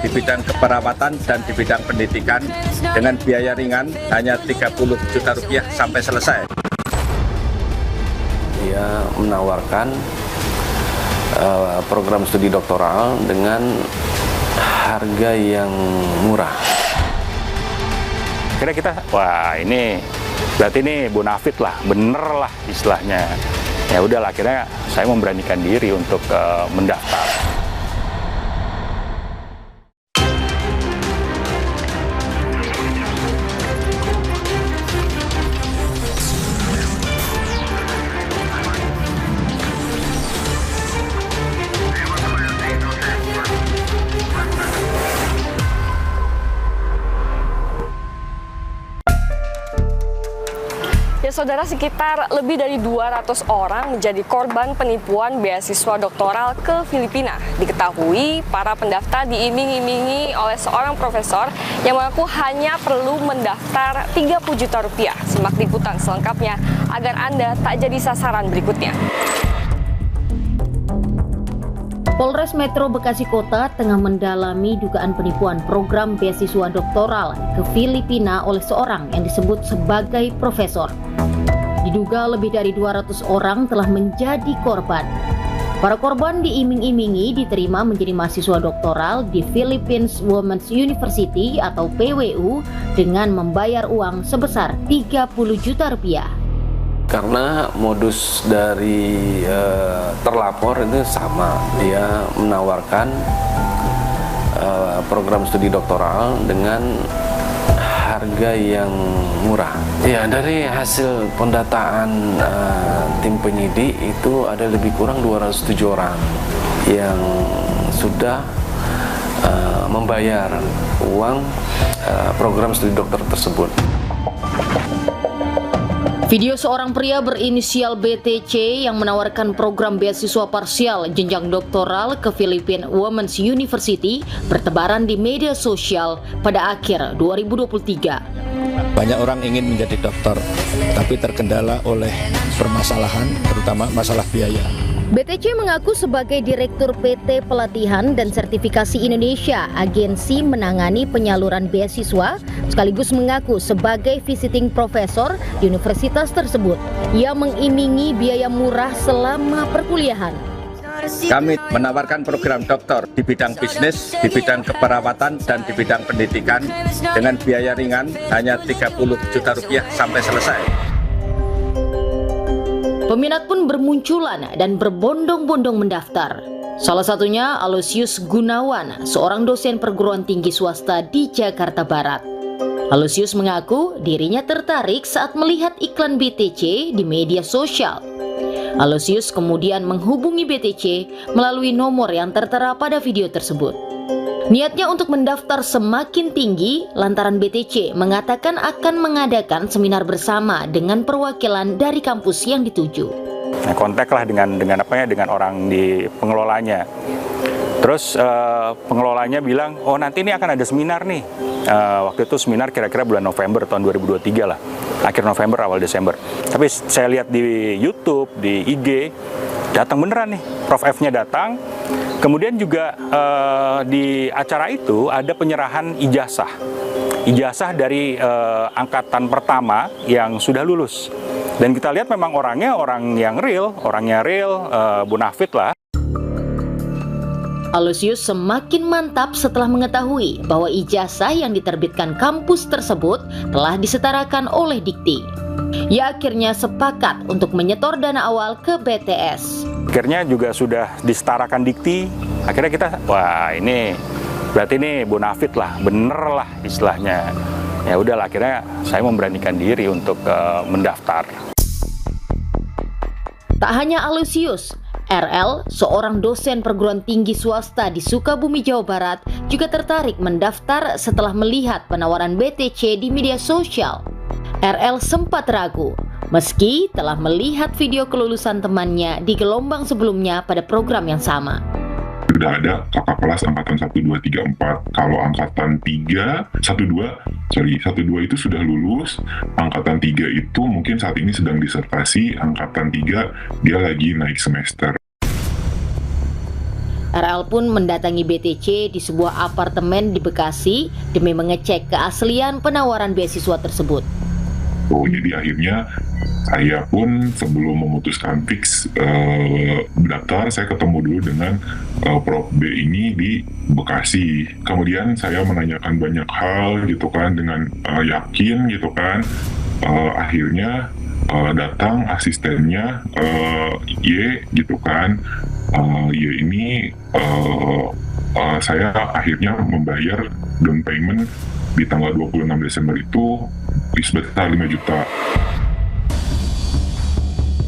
di bidang keperawatan dan di bidang pendidikan dengan biaya ringan hanya 30 juta rupiah sampai selesai. Dia menawarkan program studi doktoral dengan harga yang murah. Akhirnya kita, wah ini berarti ini bonafit lah, bener lah istilahnya. Ya udah, akhirnya saya memberanikan diri untuk mendaftar. Ya saudara, sekitar lebih dari 200 orang menjadi korban penipuan beasiswa doktoral ke Filipina. Diketahui para pendaftar diiming-imingi oleh seorang profesor yang mengaku hanya perlu mendaftar 30 juta rupiah. Simak liputan selengkapnya agar Anda tak jadi sasaran berikutnya. Polres Metro Bekasi Kota tengah mendalami dugaan penipuan program beasiswa doktoral ke Filipina oleh seorang yang disebut sebagai profesor. Diduga lebih dari 200 orang telah menjadi korban. Para korban diiming-imingi diterima menjadi mahasiswa doktoral di Philippines Women's University atau PWU dengan membayar uang sebesar 30 juta rupiah. Karena modus dari terlapor itu sama, dia menawarkan program studi doktoral dengan harga yang murah. Ya, dari hasil pendataan tim penyidik itu ada lebih kurang 207 orang yang sudah membayar uang program studi dokter tersebut. Video seorang pria berinisial BTC yang menawarkan program beasiswa parsial jenjang doktoral ke Philippines Women's University bertebaran di media sosial pada akhir 2023. Banyak orang ingin menjadi dokter, tapi terkendala oleh permasalahan, terutama masalah biaya. BTC mengaku sebagai Direktur PT Pelatihan dan Sertifikasi Indonesia, agensi menangani penyaluran beasiswa, sekaligus mengaku sebagai visiting profesor di universitas tersebut. Ia mengimingi biaya murah selama perkuliahan. Kami menawarkan program doktor di bidang bisnis, di bidang keperawatan, dan di bidang pendidikan dengan biaya ringan hanya 30 juta rupiah sampai selesai. Peminat pun bermunculan dan berbondong-bondong mendaftar. Salah satunya Aloysius Gunawan, seorang dosen perguruan tinggi swasta di Jakarta Barat. Aloysius mengaku dirinya tertarik saat melihat iklan BTC di media sosial. Aloysius kemudian menghubungi BTC melalui nomor yang tertera pada video tersebut. Niatnya untuk mendaftar semakin tinggi lantaran BTC mengatakan akan mengadakan seminar bersama dengan perwakilan dari kampus yang dituju. Nah, kontaklah dengan orang di pengelolanya. Terus pengelolanya bilang, oh nanti ini akan ada seminar nih. Waktu itu seminar kira-kira bulan November tahun 2023 lah. Akhir November, awal Desember. Tapi saya lihat di YouTube, di IG, datang beneran nih. Prof F-nya datang. Kemudian juga di acara itu ada penyerahan ijazah. Ijazah dari angkatan pertama yang sudah lulus. Dan kita lihat memang orangnya real, bonafit lah. Aloysius semakin mantap setelah mengetahui bahwa ijazah yang diterbitkan kampus tersebut telah disetarakan oleh Dikti. Ia akhirnya sepakat untuk menyetor dana awal ke BTS. Akhirnya juga sudah disetarakan Dikti. Akhirnya kita, wah ini berarti ini bonafit lah, bener lah istilahnya. Ya udah, akhirnya saya memberanikan diri untuk mendaftar. Tak hanya Aloysius, RL, seorang dosen perguruan tinggi swasta di Sukabumi, Jawa Barat, juga tertarik mendaftar setelah melihat penawaran BTC di media sosial. RL sempat ragu, meski telah melihat video kelulusan temannya di gelombang sebelumnya pada program yang sama. Sudah ada kakak kelas angkatan 1, 2, 3, 4. Kalau angkatan 1, 2 itu sudah lulus. Angkatan 3 itu mungkin saat ini sedang disertasi. Angkatan 3 dia lagi naik semester. RL pun mendatangi BTC di sebuah apartemen di Bekasi demi mengecek keaslian penawaran beasiswa tersebut. Oh, jadi akhirnya saya pun sebelum memutuskan fix daftar, saya ketemu dulu dengan Prof B ini di Bekasi. Kemudian saya menanyakan banyak hal gitu kan dengan yakin gitu kan. Akhirnya datang asistennya Y gitu kan. Y ini saya akhirnya membayar down payment di tanggal 26 Desember itu sebesar 5 juta.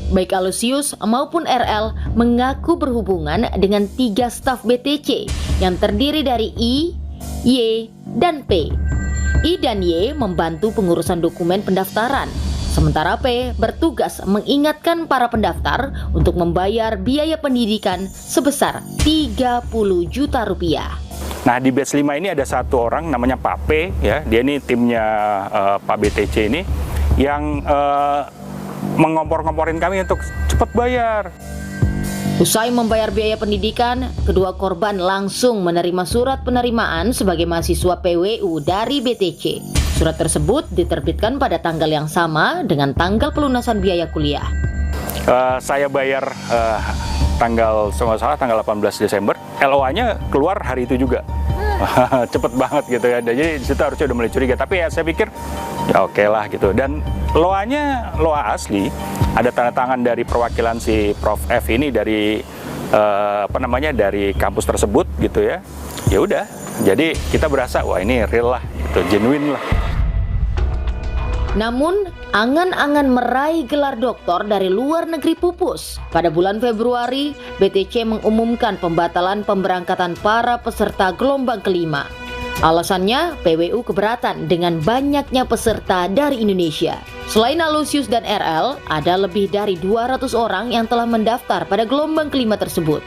Baik Aloysius maupun RL mengaku berhubungan dengan 3 staf BTC yang terdiri dari I, Y, dan P. I dan Y membantu pengurusan dokumen pendaftaran, sementara P bertugas mengingatkan para pendaftar untuk membayar biaya pendidikan sebesar 30 juta rupiah. Nah, di batch 5 ini ada satu orang namanya Pak P, ya. Dia ini timnya Pak BTC ini yang mengompor-ngomporin kami untuk cepat bayar. Usai membayar biaya pendidikan, kedua korban langsung menerima surat penerimaan sebagai mahasiswa PWU dari BTC. Surat tersebut diterbitkan pada tanggal yang sama dengan tanggal pelunasan biaya kuliah. Saya bayar tanggal 18 Desember, LOA-nya keluar hari itu juga. Cepet banget gitu ya. Jadi disitu harusnya udah mulai curiga. Tapi ya saya pikir ya oke lah gitu. Dan LOA-nya LOA asli, ada tanda tangan dari perwakilan si Prof F ini dari dari kampus tersebut gitu ya. Ya udah. Jadi kita berasa wah ini real lah, gitu, genuine lah. Namun, angan-angan meraih gelar doktor dari luar negeri pupus. Pada bulan Februari, BTC mengumumkan pembatalan pemberangkatan para peserta gelombang kelima. Alasannya, PWU keberatan dengan banyaknya peserta dari Indonesia. Selain Aloysius dan RL, ada lebih dari 200 orang yang telah mendaftar pada gelombang kelima tersebut.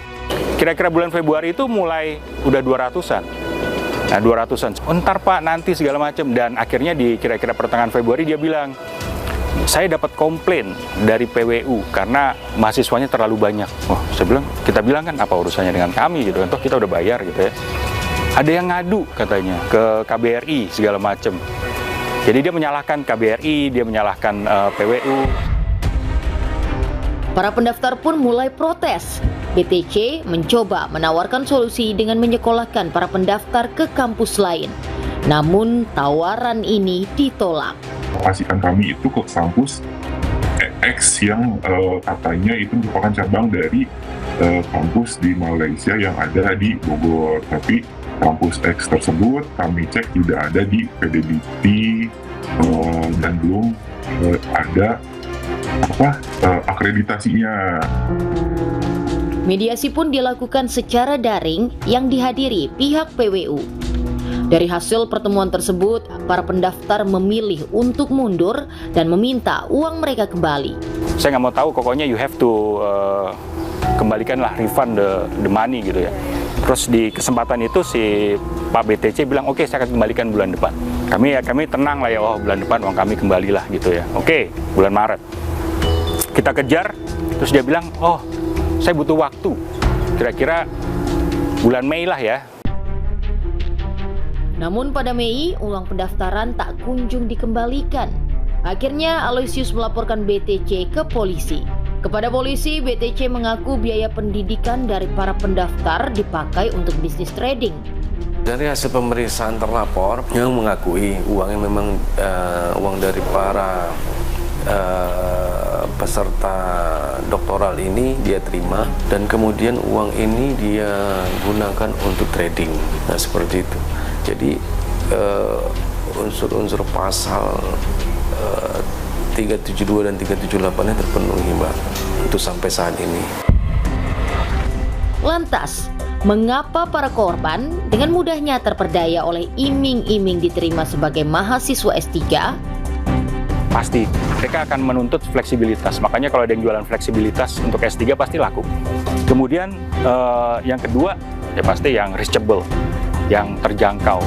Kira-kira bulan Februari itu mulai udah 200-an. Nah, 200-an. Entar Pak, nanti segala macam. Dan akhirnya di kira-kira pertengahan Februari dia bilang, saya dapat komplain dari PWU karena mahasiswanya terlalu banyak. Wah, kita bilang kan apa urusannya dengan kami gitu kan, toh kita udah bayar gitu ya. Ada yang ngadu katanya ke KBRI segala macam. Jadi dia menyalahkan KBRI, dia menyalahkan PWU. Para pendaftar pun mulai protes. BTC mencoba menawarkan solusi dengan menyekolahkan para pendaftar ke kampus lain. Namun tawaran ini ditolak. Pastikan kami itu ke kampus X yang katanya itu merupakan cabang dari kampus di Malaysia yang ada di Bogor. Tapi kampus X tersebut kami cek tidak ada di PDBT dan belum ada akreditasinya. Mediasi pun dilakukan secara daring yang dihadiri pihak PWU. Dari hasil pertemuan tersebut, para pendaftar memilih untuk mundur dan meminta uang mereka kembali. Saya nggak mau tahu, pokoknya you have to kembalikanlah, refund the money gitu ya. Terus di kesempatan itu si Pak BTC bilang, oke, saya akan kembalikan bulan depan. Kami tenang lah ya, oh bulan depan uang kami kembalilah gitu ya. Oke, bulan Maret. Kita kejar, terus dia bilang, oh saya butuh waktu, kira-kira bulan Mei lah ya. Namun pada Mei, uang pendaftaran tak kunjung dikembalikan. Akhirnya Aloysius melaporkan BTC ke polisi. Kepada polisi, BTC mengaku biaya pendidikan dari para pendaftar dipakai untuk bisnis trading. Dari hasil pemeriksaan terlapor yang mengakui uangnya memang uang dari para peserta doktoral ini dia terima, dan kemudian uang ini dia gunakan untuk trading. Nah, seperti itu. Jadi unsur-unsur pasal 372 dan 378-nya terpenuhi, Mbak, untuk sampai saat ini. Lantas, mengapa para korban dengan mudahnya terperdaya oleh iming-iming diterima sebagai mahasiswa S3? Pasti mereka akan menuntut fleksibilitas. Makanya kalau ada yang jualan fleksibilitas untuk S3 pasti laku. Kemudian yang kedua ya pasti yang reachable, yang terjangkau.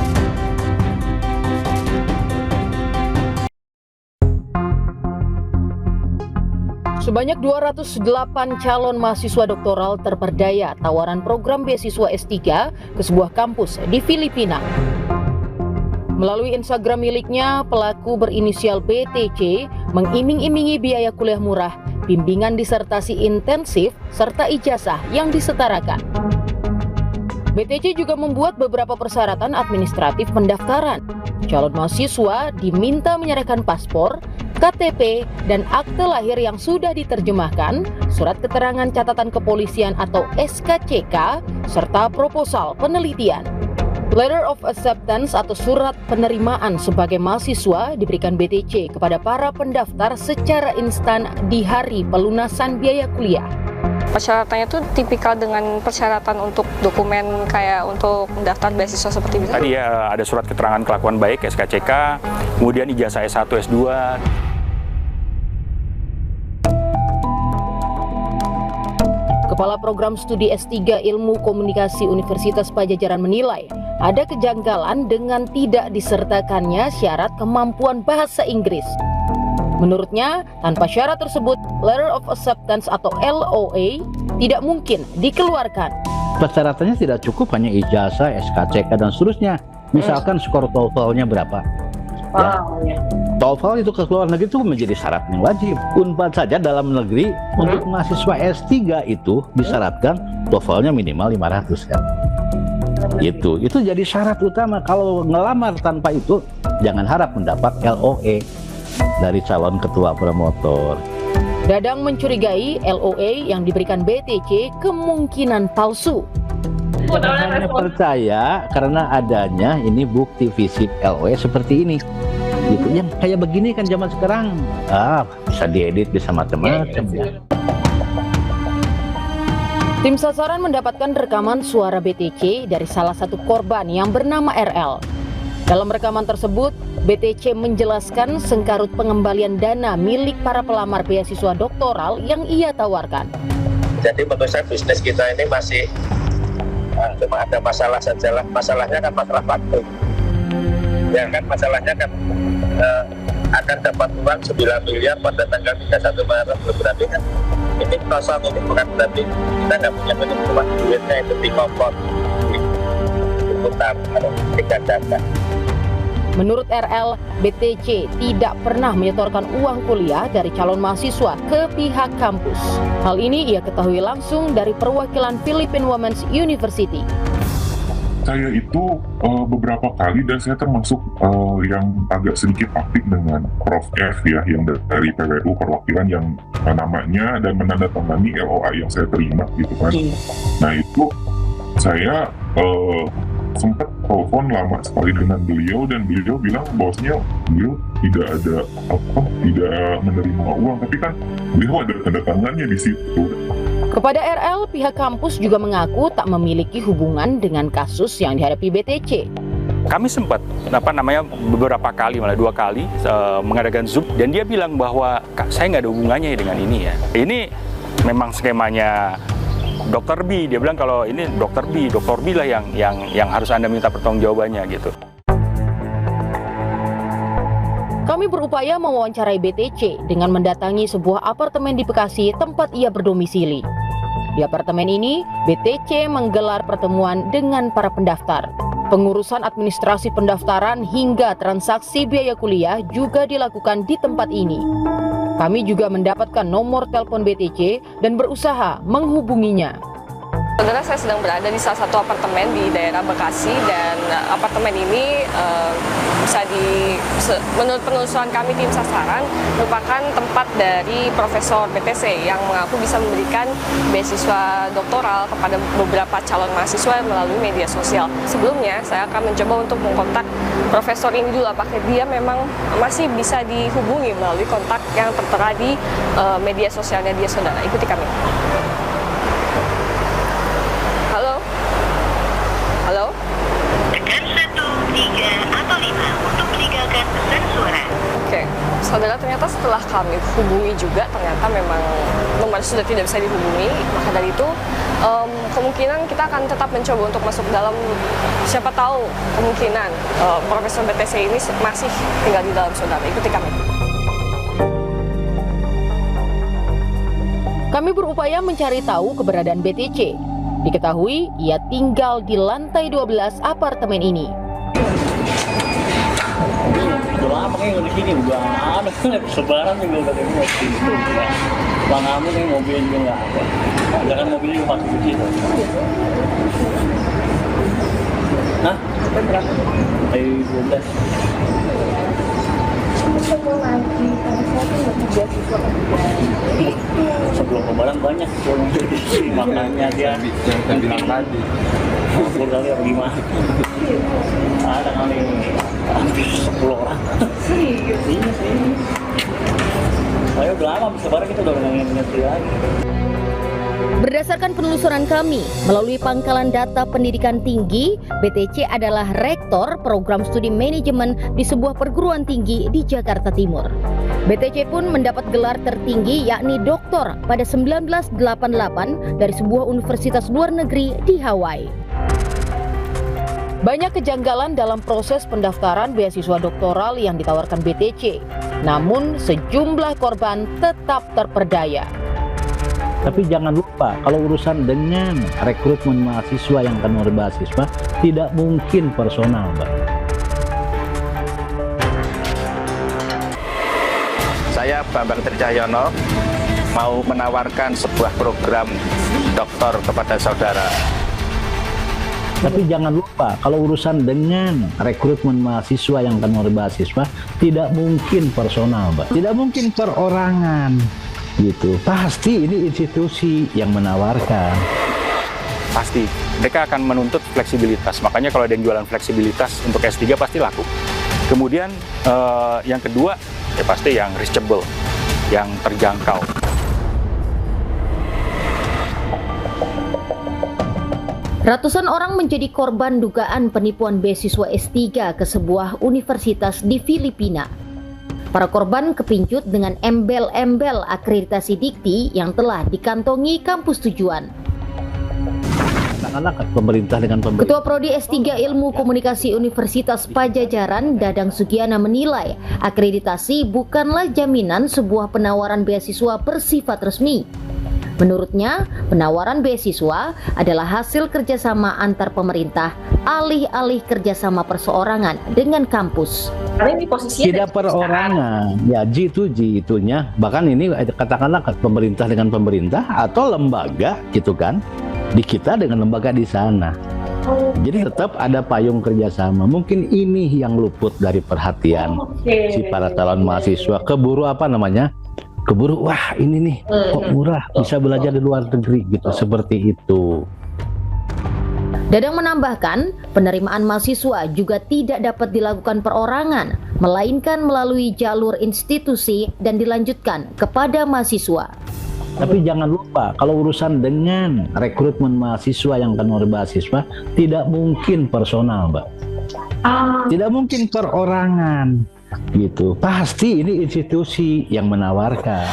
Sebanyak 208 calon mahasiswa doktoral terperdaya tawaran program beasiswa S3 ke sebuah kampus di Filipina. Melalui Instagram miliknya, pelaku berinisial BTC mengiming-imingi biaya kuliah murah, bimbingan disertasi intensif, serta ijazah yang disetarakan. BTC juga membuat beberapa persyaratan administratif pendaftaran. Calon mahasiswa diminta menyerahkan paspor, KTP, dan akte lahir yang sudah diterjemahkan, surat keterangan catatan kepolisian atau SKCK, serta proposal penelitian. Letter of Acceptance atau surat penerimaan sebagai mahasiswa diberikan BTC kepada para pendaftar secara instan di hari pelunasan biaya kuliah. Persyaratannya tuh tipikal dengan persyaratan untuk dokumen kayak untuk mendaftar beasiswa seperti itu. Tadi ya ada surat keterangan kelakuan baik SKCK, kemudian ijazah S1, S2. Kepala Program Studi S3 Ilmu Komunikasi Universitas Pajajaran menilai ada kejanggalan dengan tidak disertakannya syarat kemampuan bahasa Inggris. Menurutnya, tanpa syarat tersebut, Letter of Acceptance atau LOA tidak mungkin dikeluarkan. Persyaratannya tidak cukup hanya ijazah, SKCK, dan seterusnya. Misalkan skor TOEFL-nya berapa. Ya. TOEFL itu ke luar negeri itu menjadi syarat yang wajib. Unpad saja dalam negeri untuk mahasiswa S3 itu disyaratkan TOEFL-nya minimal 500 kan. Itu jadi syarat utama. Kalau ngelamar tanpa itu, jangan harap mendapat LOE dari calon ketua promotor. Dadang mencurigai LOE yang diberikan BTC kemungkinan palsu. Hanya percaya karena adanya ini bukti fisik LOE seperti ini. Gitu. Yang kayak begini kan zaman sekarang bisa diedit, bisa macam-macam ya. Tim sasaran mendapatkan rekaman suara BTC dari salah satu korban yang bernama RL. Dalam rekaman tersebut, BTC menjelaskan sengkarut pengembalian dana milik para pelamar beasiswa doktoral yang ia tawarkan. Jadi menurut saya bisnis kita ini masih cuma ada masalah saja lah. Masalahnya kan masalah waktu. Ya kan masalahnya kan akan dapat uang 9 miliar pada tanggal 31 Maret. Berarti kan ini kosong, ini bukan berarti kita nggak punya uang, duitnya itu dikompor, diputar, tiga jasa. Menurut RL, BTC tidak pernah menyetorkan uang kuliah dari calon mahasiswa ke pihak kampus. Hal ini ia ketahui langsung dari perwakilan Philippine Women's University. Saya itu beberapa kali, dan saya termasuk yang agak sedikit aktif dengan Prof F ya, yang dari PWU perwakilan yang namanya dan menandatangani LOA yang saya terima gitu kan. Nah itu saya sempat telepon lama sekali dengan beliau, dan beliau bilang bahwasanya beliau tidak menerima uang, tapi kan beliau ada tanda tangannya di situ. Kepada RL, pihak kampus juga mengaku tak memiliki hubungan dengan kasus yang dihadapi BTC. Kami sempat beberapa kali, malah 2 kali mengadakan Zoom, dan dia bilang bahwa saya nggak ada hubungannya dengan ini ya. Ini memang skemanya Dr. B. Dia bilang kalau ini Dr. B lah yang harus Anda minta pertanggungjawabannya gitu. Kami berupaya mewawancarai BTC dengan mendatangi sebuah apartemen di Bekasi tempat ia berdomisili. Di apartemen ini, BTC menggelar pertemuan dengan para pendaftar. Pengurusan administrasi pendaftaran hingga transaksi biaya kuliah juga dilakukan di tempat ini. Kami juga mendapatkan nomor telepon BTC dan berusaha menghubunginya. Saudara, saya sedang berada di salah satu apartemen di daerah Bekasi, dan apartemen ini menurut penelusuran kami tim sasaran merupakan tempat dari Profesor BTC yang mengaku bisa memberikan beasiswa doktoral kepada beberapa calon mahasiswa melalui media sosial. Sebelumnya saya akan mencoba untuk mengkontak Profesor ini dulu, apakah dia memang masih bisa dihubungi melalui kontak yang tertera di media sosialnya dia, saudara. Ikuti kami. Halo? Tekan 1, 3, atau 5 untuk meninggalkan pesan suara. Oke, saudara, ternyata setelah kami hubungi juga, ternyata memang nomor sudah tidak bisa dihubungi. Maka dari itu, kemungkinan kita akan tetap mencoba untuk masuk dalam, siapa tahu kemungkinan Profesor BTC ini masih tinggal di dalam, saudara. Ikuti kami. Kami berupaya mencari tahu keberadaan BTC. Diketahui ia tinggal di lantai 12 apartemen ini. Udah lama kayak di sini, udah ada sebaran juga udah kayak di situ. Bang Amu kayak mobil juga nggak ada. Jangan mobil juga masuk di situ. Hah? Berapa? Kayak 12. Sebelum lebaran banyak makanya dia bilang tadi 10 kali atau 5 ada kali hampir 10 orang. Iya sih. Saya udah lama habis lebaran kita udah ngerti lagi. Berdasarkan penelusuran kami, melalui pangkalan data pendidikan tinggi, BTC adalah rektor program studi manajemen di sebuah perguruan tinggi di Jakarta Timur. BTC pun mendapat gelar tertinggi yakni doktor pada 1988 dari sebuah universitas luar negeri di Hawaii. Banyak kejanggalan dalam proses pendaftaran beasiswa doktoral yang ditawarkan BTC, namun sejumlah korban tetap terperdaya. Tapi jangan lupa, kalau urusan dengan rekrutmen mahasiswa yang akan berbeasiswa, tidak mungkin personal, Mbak. Saya Bambang Tricahyono mau menawarkan sebuah program doktor kepada saudara. Tapi jangan lupa, kalau urusan dengan rekrutmen mahasiswa yang akan berbeasiswa, tidak mungkin personal, Mbak. Tidak mungkin perorangan. Gitu. Pasti ini institusi yang menawarkan. Pasti mereka akan menuntut fleksibilitas, makanya kalau ada yang jualan fleksibilitas untuk S3 pasti laku. Kemudian yang kedua ya pasti yang reachable, yang terjangkau. Ratusan orang menjadi korban dugaan penipuan beasiswa S3 ke sebuah universitas di Filipina. Para korban kepincut dengan embel-embel akreditasi dikti yang telah dikantongi kampus tujuan. Pemerintah dengan pemerintah. Ketua Prodi S3 Ilmu Komunikasi Universitas Pajajaran, Dadang Sugiana menilai akreditasi bukanlah jaminan sebuah penawaran beasiswa bersifat resmi. Menurutnya, penawaran beasiswa adalah hasil kerjasama antar pemerintah, alih-alih kerjasama perseorangan dengan kampus. Karena ini posisinya tidak perorangan, ya G2G-itunya, bahkan ini katakanlah pemerintah dengan pemerintah atau lembaga gitu kan, di kita dengan lembaga di sana. Jadi tetap ada payung kerjasama. Mungkin ini yang luput dari perhatian si para calon mahasiswa. Keburu apa namanya? Keburu, wah ini nih kok murah, bisa belajar di luar negeri gitu, seperti itu. Dadang menambahkan, penerimaan mahasiswa juga tidak dapat dilakukan perorangan, melainkan melalui jalur institusi dan dilanjutkan kepada mahasiswa. Tapi jangan lupa, kalau urusan dengan rekrutmen mahasiswa yang akan berbeasiswa, tidak mungkin personal, Mbak. Tidak mungkin perorangan. Gitu, pasti ini institusi yang menawarkan.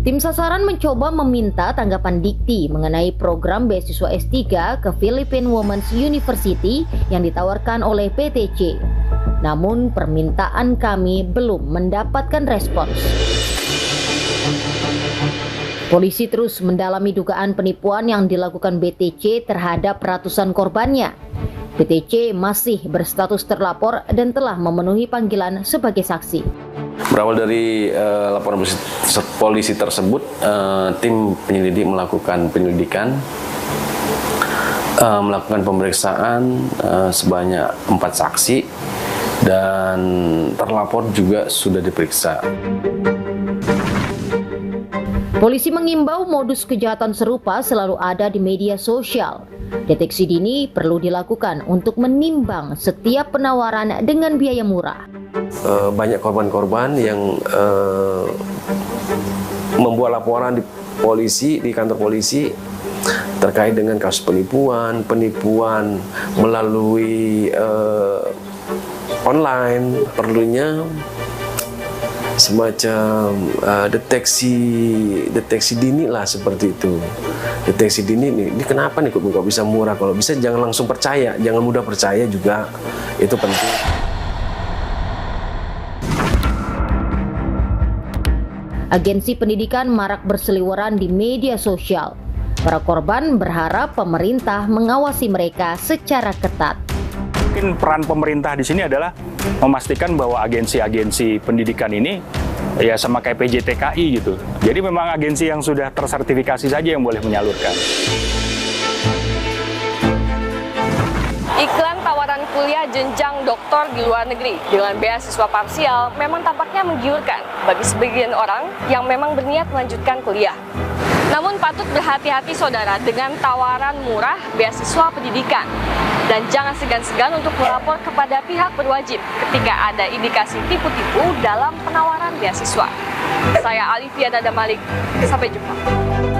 Tim sasaran mencoba meminta tanggapan Dikti mengenai program beasiswa S3 ke Philippine Women's University yang ditawarkan oleh PTC. Namun permintaan kami belum mendapatkan respons. Polisi terus mendalami dugaan penipuan yang dilakukan BTC terhadap ratusan korbannya. BTC masih berstatus terlapor dan telah memenuhi panggilan sebagai saksi. Berawal dari laporan polisi tersebut, tim penyelidik melakukan penyelidikan, melakukan pemeriksaan sebanyak 4 saksi dan terlapor juga sudah diperiksa. Polisi mengimbau modus kejahatan serupa selalu ada di media sosial. Deteksi dini perlu dilakukan untuk menimbang setiap penawaran dengan biaya murah. Banyak korban-korban yang membuat laporan di polisi, di kantor polisi terkait dengan kasus penipuan melalui online. Perlunya semacam deteksi dini lah, seperti itu. Deteksi dini nih, ini kenapa nih kok bisa murah? Kalau bisa jangan langsung percaya, jangan mudah percaya juga, itu penting. agensi pendidikan marak berseliweran di media sosial. Para korban berharap pemerintah mengawasi mereka secara ketat. Mungkin peran pemerintah di sini adalah memastikan bahwa agensi-agensi pendidikan ini ya sama kayak PJTKI gitu. Jadi memang agensi yang sudah tersertifikasi saja yang boleh menyalurkan. Iklan tawaran kuliah jenjang doktor di luar negeri dengan beasiswa parsial memang tampaknya menggiurkan bagi sebagian orang yang memang berniat melanjutkan kuliah. Namun patut berhati-hati saudara dengan tawaran murah beasiswa pendidikan. Dan jangan segan-segan untuk melapor kepada pihak berwajib ketika ada indikasi tipu-tipu dalam penawaran beasiswa. Saya Alifiana Damalik, sampai jumpa.